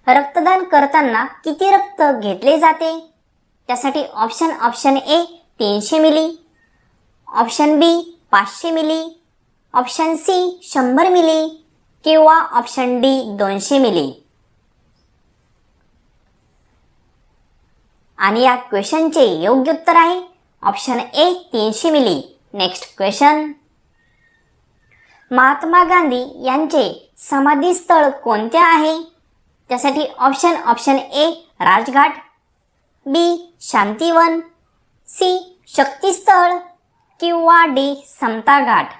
रक्तदान करताना किती रक्त घेतले जाते? त्यासाठी ऑप्शन ए 300 मिली, ऑप्शन बी 500 मिली, ऑप्शन सी 100 मिली किंवा ऑप्शन डी 200 मिली. आणि या क्वेश्चनचे योग्य उत्तर आहे ऑप्शन ए 300 मिली. Next question. महात्मा गांधी यांचे समाधीस्थळ कोणते आहे? त्यासाठी option A Rajghat, B Shantivan, C Shaktisthal किंवा डी समता घाट.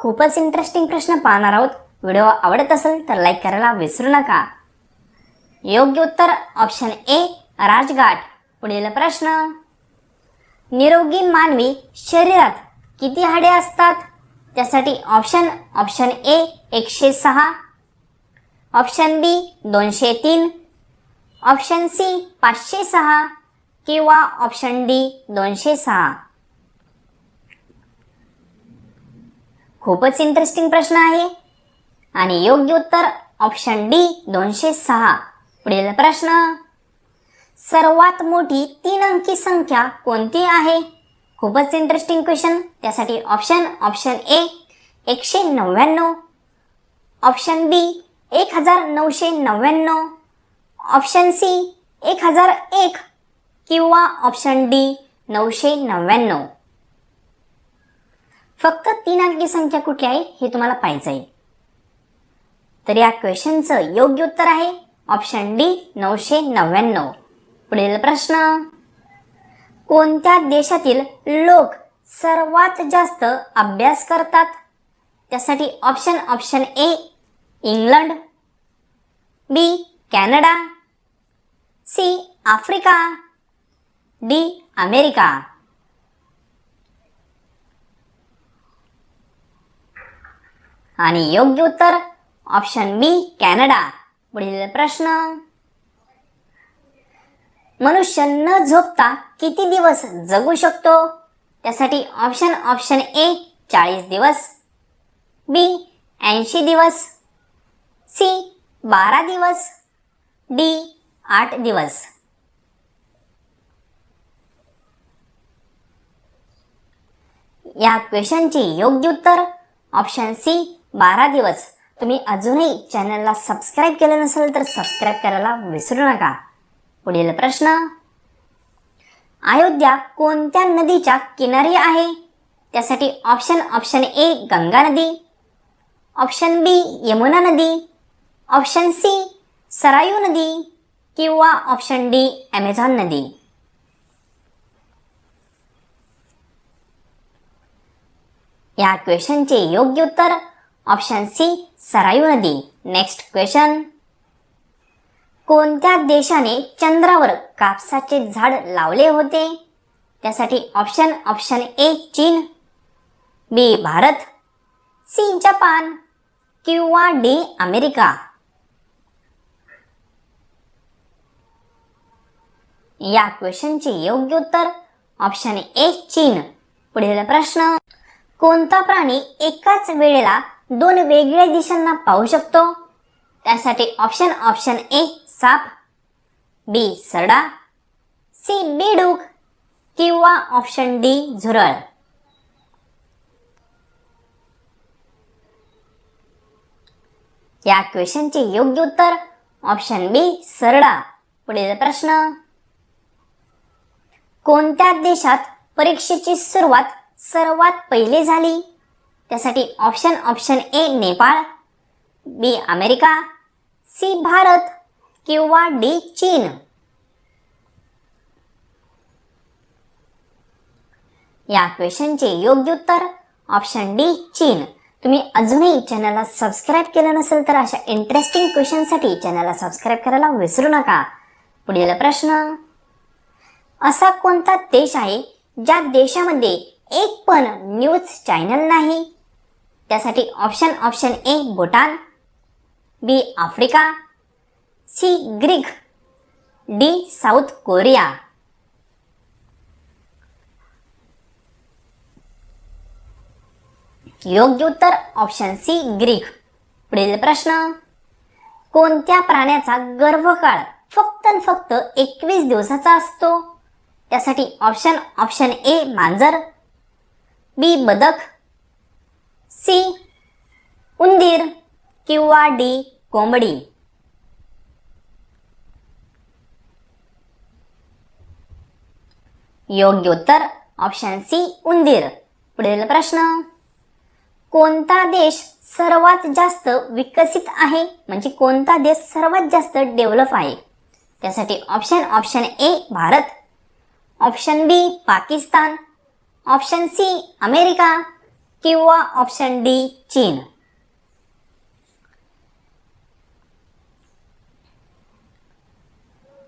खूपच इंटरेस्टिंग प्रश्न पाहणार आहोत. व्हिडिओ आवडत असेल तर लाईक करायला विसरू नका. योग्य उत्तर ऑप्शन ए राजघाट. पुढील प्रश्न. निरोगी मानवी शरीरात किती हाडे असतात? त्यासाठी option A 106, option B 203, option C 506 किंवा ऑप्शन डी 206. खूपच इंटरेस्टिंग प्रश्न आहे आणि योग्य उत्तर ऑप्शन डी 206. पुढील प्रश्न. सर्वात मोठी 3 अंकी संख्या कोणती आहे? खूपच इंटरेस्टिंग क्वेश्चन. त्यासाठी option A 199, option B 1999, option C 1001 किंवा ऑप्शन डी 999. फक्त 3 अंकी संख्या कुठली आहे हे तुम्हाला पाहायचं आहे. तर या क्वेश्चनचं योग्य उत्तर आहे ऑप्शन डी 999. पुढील प्रश्न. कोणत्या देशातील लोक सर्वात जास्त अभ्यास करतात? त्यासाठी option A England, B Canada, C Africa, D America. आणि योग्य उत्तर ऑप्शन बी कॅनडा. पुढील प्रश्न. मनुष्य न झोपता किती दिवस जगू शकतो? त्यासाठी ऑप्शन ए 40 दिवस, बी 80 दिवस, सी 12 दिवस, डी 8 दिवस. या क्वेश्चनचे योग्य उत्तर ऑप्शन सी 12 दिवस. तुम्ही अजूनही चॅनलला सबस्क्राईब केलं नसेल तर सबस्क्राईब करायला विसरू नका. पुढील प्रश्न. अयोध्या कोणत्या नदीच्या किनारी आहे? त्यासाठी ऑप्शन ए गंगा नदी, ऑप्शन बी यमुना नदी, ऑप्शन सी सरायू नदी किंवा ऑप्शन डी ॲमेझॉन नदी. या क्वेश्चनचे योग्य उत्तर ऑप्शन सी सरायू नदी. Next question. कोणत्या देशाने चंद्रावर कापसाचे झाड लावले होते? त्यासाठी ऑप्शन ए चीन, बी भारत, सी जपान किंवा डी अमेरिका. या क्वेश्चनचे योग्य उत्तर ऑप्शन ए चीन. पुढील प्रश्न. कोणता प्राणी एकाच वेळेला 2 वेगळ्या दिशांना पाहू शकतो? त्यासाठी ऑप्शन ए साप, बी सरडा, सी बेडूक किंवा ऑप्शन डी झुरळ. या क्वेश्चनचे योग्य उत्तर ऑप्शन बी सरडा. पुढील प्रश्न. कोणत्या देशात परीक्षेची सुरुवात सर्वात पहिले झाली? त्यासाठी option A Nepal, B America, C Bharat किंवा डी चीन. या क्वेश्चनचे योग्य उत्तर ऑप्शन डी चीन. तुम्ही अजूनही चॅनलला सबस्क्राईब केलं नसेल तर अशा इंटरेस्टिंग क्वेश्चनसाठी चॅनलला सबस्क्राईब करायला विसरू नका. पुढील प्रश्न. असा कोणता देश आहे ज्या देशामध्ये एक पण न्यूज चॅनल नाही? त्यासाठी option A Bhutan, B Africa, C Greek, D South Korea. योग्य उत्तर ऑप्शन सी ग्रीक. पुढील प्रश्न. कोणत्या प्राण्याचा गर्भकाळ फक्त आणि फक्त 21 दिवसाचा असतो? त्यासाठी ऑप्शन ए मांजर, बी बदक, सी उंदीर किंवा डी कोंबडी. योग्य उत्तर ऑप्शन सी उंदीर. पुढील प्रश्न, कोणता देश सर्वात जास्त विकसित आहे, म्हणजे कोणता देश सर्वात जास्त डेव्हलप आहे? त्यासाठी option A Bharat, option B Pakistan, option C America किंवा ऑप्शन डी चीन.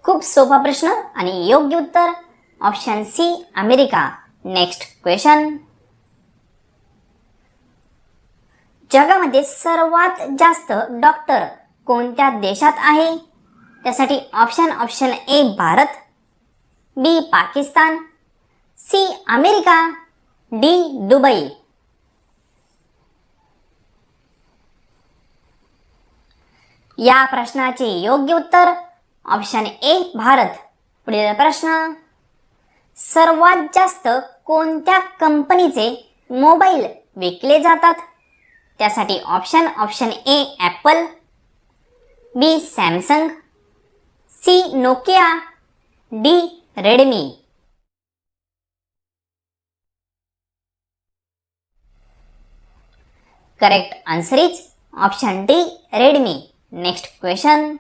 खूप सोपा प्रश्न आणि योग्य उत्तर option C America. Next question, जगामध्ये सर्वात जास्त डॉक्टर कोणत्या देशात आहे? त्यासाठी option A Bharat, B Pakistan, C America, D Dubai. या प्रश्नाचे योग्य उत्तर ऑप्शन ए भारत. पुढील प्रश्न, सर्वात जास्त कोणत्या कंपनीचे मोबाईल विकले जातात? त्यासाठी option A Apple, B Samsung, C Nokia, D Redmi. Correct answer is option D Redmi. Next question,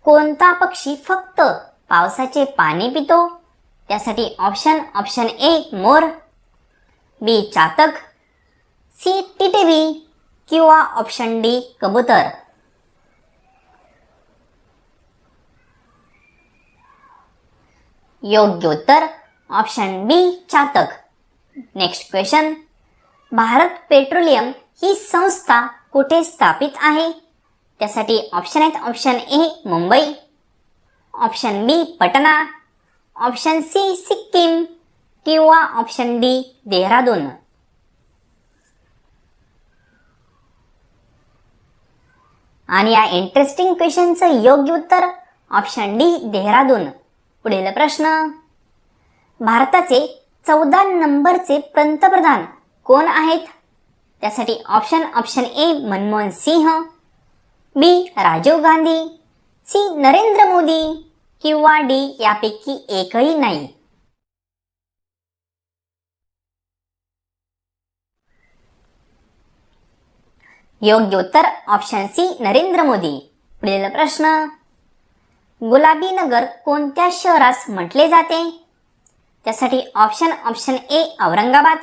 कोणता पक्षी फक्त पावसाचे पाणी पितो? त्यासाठी ऑप्शन ए मोर, बी चातक, सी टिटवी किंवा ऑप्शन डी कबूतर. योग्य उत्तर ऑप्शन बी चातक. नेक्स्ट क्वेश्चन, भारत पेट्रोलियम ही संस्था कुठे स्थापित आहे? त्यासाठी option A Mumbai, option B Patna, option C Sikkim किंवा ऑप्शन डी देहरादून. आणि या इंटरेस्टिंग क्वेश्चनचं योग्य उत्तर ऑप्शन डी देहरादून. पुढील प्रश्न, भारताचे 14 नंबरचे पंतप्रधान कोण आहेत? त्यासाठी option A Manmohan Singh, B Rajiv Gandhi, C Narendra Modi किंवा डी यापैकी एकही नाही. योग्य उत्तर ऑप्शन सी नरेंद्र मोदी. पुढील प्रश्न, गुलाबी नगर कोणत्या शहरास म्हटले जाते? त्यासाठी option A Aurangabad,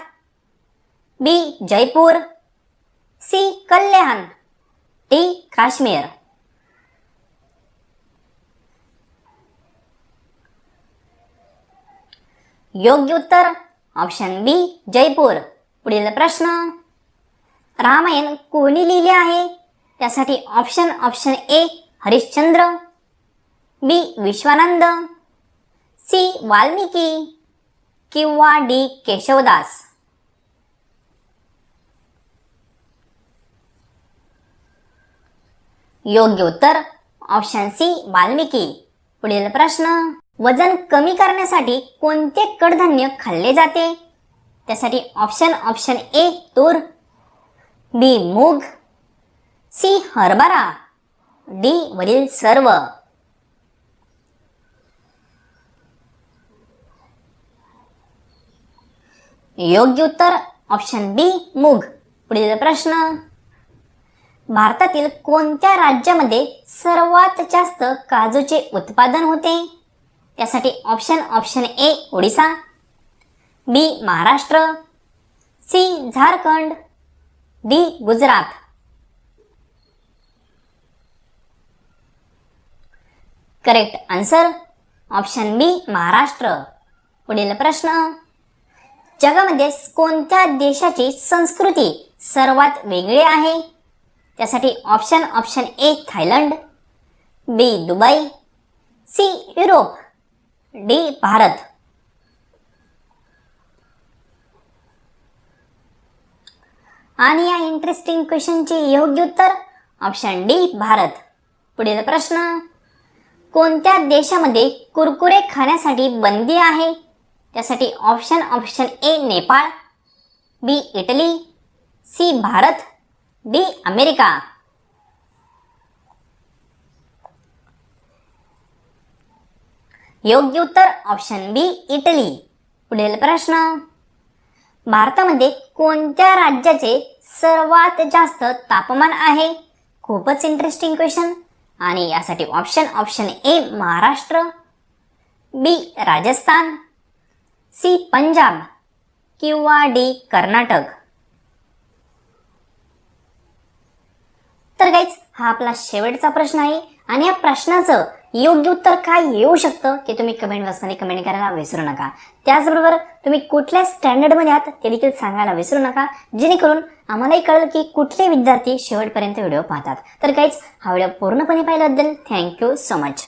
B Jaipur, C Kalyan, D Kashmir. योग्य उत्तर ऑप्शन बी जयपूर. पुढील प्रश्न, रामायण कोणी लिहिले आहे? त्यासाठी option A Harishchandra, B Vishwanand, C Valmiki किंवा डी केशवदास. योग्य उत्तर ऑप्शन सी वाल्मिकी. पुढील प्रश्न, वजन कमी करण्यासाठी कोणते कडधान्य खाल्ले जाते? त्यासाठी ऑप्शन ए तूर, बी मूग, सी हरभरा, डी वरील सर्व. योग्य उत्तर ऑप्शन बी मूग. पुढील प्रश्न, भारतातील कोणत्या राज्यामध्ये सर्वात जास्त काजूचे उत्पादन होते? त्यासाठी option A Odisha, B Maharashtra, C Jharkhand, D Gujarat. Correct answer option B Maharashtra. पुढील प्रश्न, जगामध्ये कोणत्या देशाची संस्कृती सर्वात वेगळी आहे? त्यासाठी option A Thailand, B Dubai, C Europe, D Bharat. आणि या इंटरेस्टिंग क्वेश्चनचे योग्य उत्तर ऑप्शन डी भारत. पुढील प्रश्न, कोणत्या देशामध्ये कुरकुरे खाण्यासाठी बंदी आहे? त्यासाठी option A Nepal, B Italy, C Bharat, D America. योग्य उत्तर ऑप्शन बी इटली. पुढील प्रश्न, भारतामध्ये कोणत्या राज्याचे सर्वात जास्त तापमान आहे? खूपच इंटरेस्टिंग क्वेश्चन. आणि यासाठी option A Maharashtra, B Rajasthan, C Punjab किंवा डी कर्नाटक. तर गाईज हा आपला शेवटचा प्रश्न आहे आणि या प्रश्नाचं योग्य उत्तर काय येऊ शकतं ते तुम्ही कमेंट बॉक्समध्ये कमेंट करायला विसरू नका. त्याचबरोबर तुम्ही कुठल्या स्टँडर्डमध्ये आहात ते देखील सांगायला विसरू नका, जेणेकरून आम्हालाही कळेल की कुठले विद्यार्थी शेवटपर्यंत व्हिडिओ पाहतात. तर गाईज हा व्हिडिओ पूर्णपणे पाहिल्याबद्दल थँक्यू सो मच.